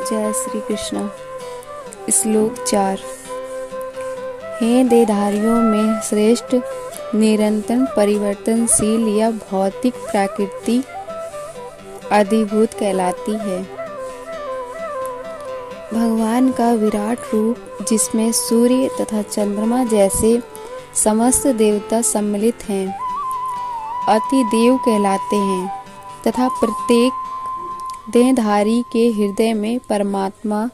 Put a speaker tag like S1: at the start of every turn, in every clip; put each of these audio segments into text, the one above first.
S1: जय श्री कृष्ण। श्लोक 4। हे देहधारियों में श्रेष्ठ निरंतर परिवर्तनशील यह भौतिक प्रकृति अधिभूत कहलाती है। भगवान का विराट रूप जिसमें सूर्य तथा चंद्रमा जैसे समस्त देवता सम्मिलित हैं, अतिदेव कहलाते हैं तथा प्रत्येक देहधारी के हृदय में परमात्मा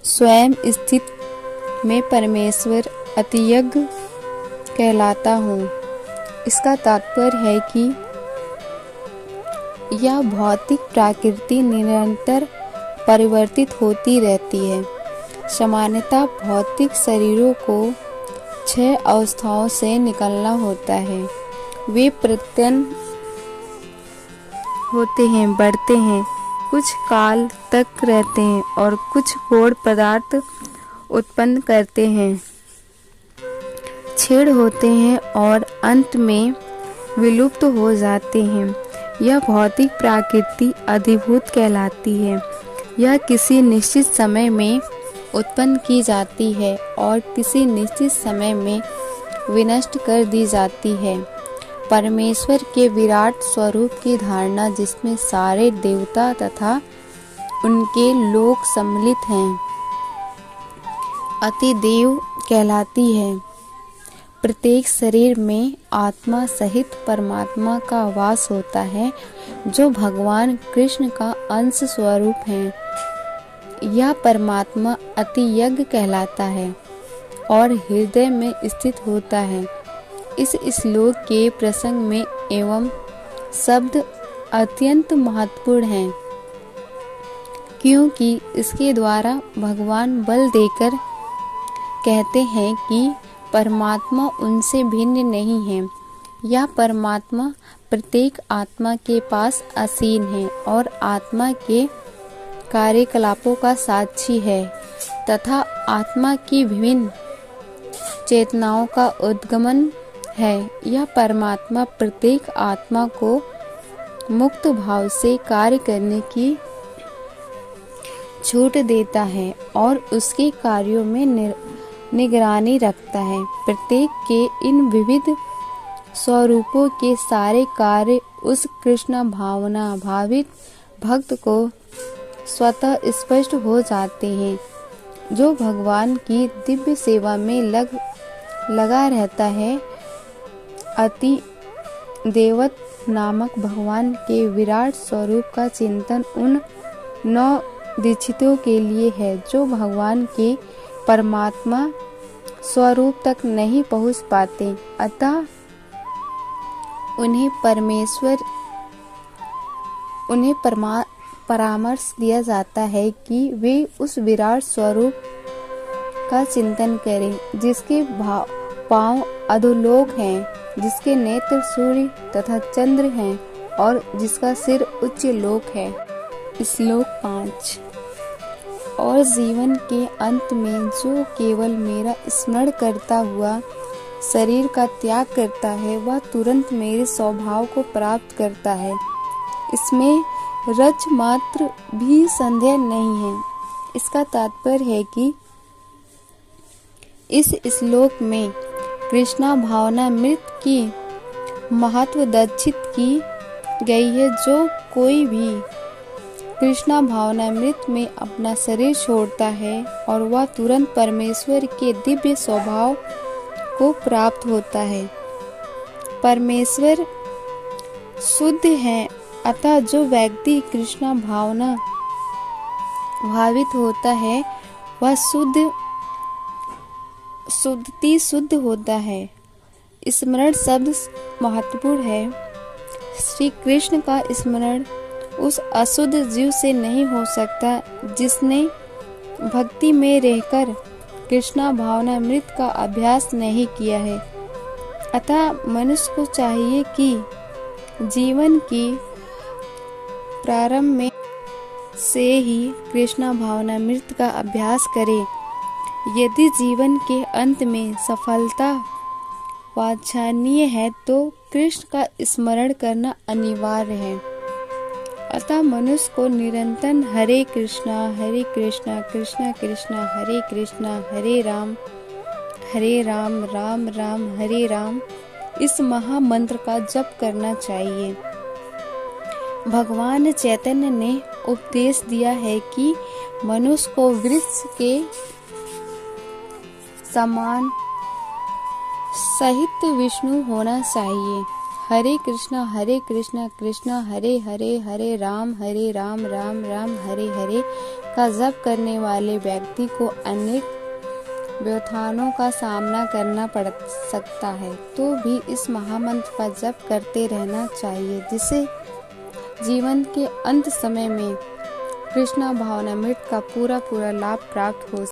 S1: स्वयं स्थित मैं परमेश्वर अतियज्ञ कहलाता हूँ। इसका तात्पर्य है कि यह भौतिक प्रकृति निरंतर परिवर्तित होती रहती है। सामान्यतः भौतिक शरीरों को 6 अवस्थाओं से निकलना होता है। वे प्रत्यन होते हैं, बढ़ते हैं, कुछ काल तक रहते हैं और कुछ गौण पदार्थ उत्पन्न करते हैं, क्षीण होते हैं और अंत में विलुप्त हो जाते हैं। यह भौतिक प्रकृति अधिभूत कहलाती है। यह किसी निश्चित समय में उत्पन्न की जाती है और किसी निश्चित समय में विनष्ट कर दी जाती है। परमेश्वर के विराट स्वरूप की धारणा जिसमें सारे देवता तथा उनके लोक सम्मिलित हैं, अतिदेव कहलाती है। प्रत्येक शरीर में आत्मा सहित परमात्मा का वास होता है, जो भगवान कृष्ण का अंश स्वरूप है। यह परमात्मा अतियज्ञ कहलाता है और हृदय में स्थित होता है। इस श्लोक के प्रसंग में एवं शब्द अत्यंत महत्वपूर्ण हैं, क्योंकि इसके द्वारा भगवान बल देकर कहते हैं कि परमात्मा उनसे भिन्न नहीं है। यह परमात्मा प्रत्येक आत्मा के पास आसीन है और आत्मा के कार्यकलापों का साक्षी है तथा आत्मा की विभिन्न चेतनाओं का उद्गमन है। यह परमात्मा प्रत्येक आत्मा को मुक्त भाव से कार्य करने की छूट देता है और उसके कार्यों में निगरानी रखता है। प्रत्येक के इन विविध स्वरूपों के सारे कार्य उस कृष्ण भावना भावित भक्त को स्वतः स्पष्ट हो जाते हैं, जो भगवान की दिव्य सेवा में लगा रहता है। अति देवत नामक भगवान के विराट स्वरूप का चिंतन उन 9 दीक्षितों के लिए है, जो भगवान के परमात्मा स्वरूप तक नहीं पहुंच पाते। अतः उन्हें परामर्श दिया जाता है कि वे उस विराट स्वरूप का चिंतन करें, जिसके पांव अधोलोक हैं, जिसके नेत्र सूर्य तथा चंद्र हैं और जिसका सिर उच्च लोक है। श्लोक 5। और जीवन के अंत में जो केवल मेरा स्मरण करता हुआ शरीर का त्याग करता है, वह तुरंत मेरे स्वभाव को प्राप्त करता है। इसमें रच मात्र भी संदेह नहीं है। इसका तात्पर्य है कि इस श्लोक में कृष्णा भावनामृत की महत्व दर्शित की गई है। जो कोई भी कृष्णा भावनामृत में अपना शरीर छोड़ता है और वह तुरंत परमेश्वर के दिव्य स्वभाव को प्राप्त होता है। परमेश्वर शुद्ध है, अतः जो व्यक्ति कृष्णा भावना भावित होता है, वह शुद्ध होता है। स्मरण शब्द महत्वपूर्ण है। श्री कृष्ण का स्मरण उस अशुद्ध जीव से नहीं हो सकता जिसने भक्ति में रहकर कृष्णा भावनामृत का अभ्यास नहीं किया है। अतः मनुष्य को चाहिए कि जीवन की प्रारंभ में से ही कृष्णा भावनामृत का अभ्यास करे। यदि जीवन के अंत में सफलता वांछनीय है तो कृष्ण का स्मरण करना अनिवार्य है। अतः मनुष्य को निरंतर हरे कृष्णा कृष्णा कृष्णा हरे राम राम राम हरे राम इस महामंत्र का जप करना चाहिए। भगवान चैतन्य ने उपदेश दिया है कि मनुष्य को वृक्ष के समान सहित विष्णु होना चाहिए। हरे कृष्णा कृष्णा हरे हरे हरे राम राम राम हरे हरे का जप करने वाले व्यक्ति को अनेक व्यथाओं का सामना करना पड़ सकता है, तो भी इस महामंत्र का जप करते रहना चाहिए, जिसे जीवन के अंत समय में कृष्णा भावनामृत का पूरा लाभ प्राप्त हो।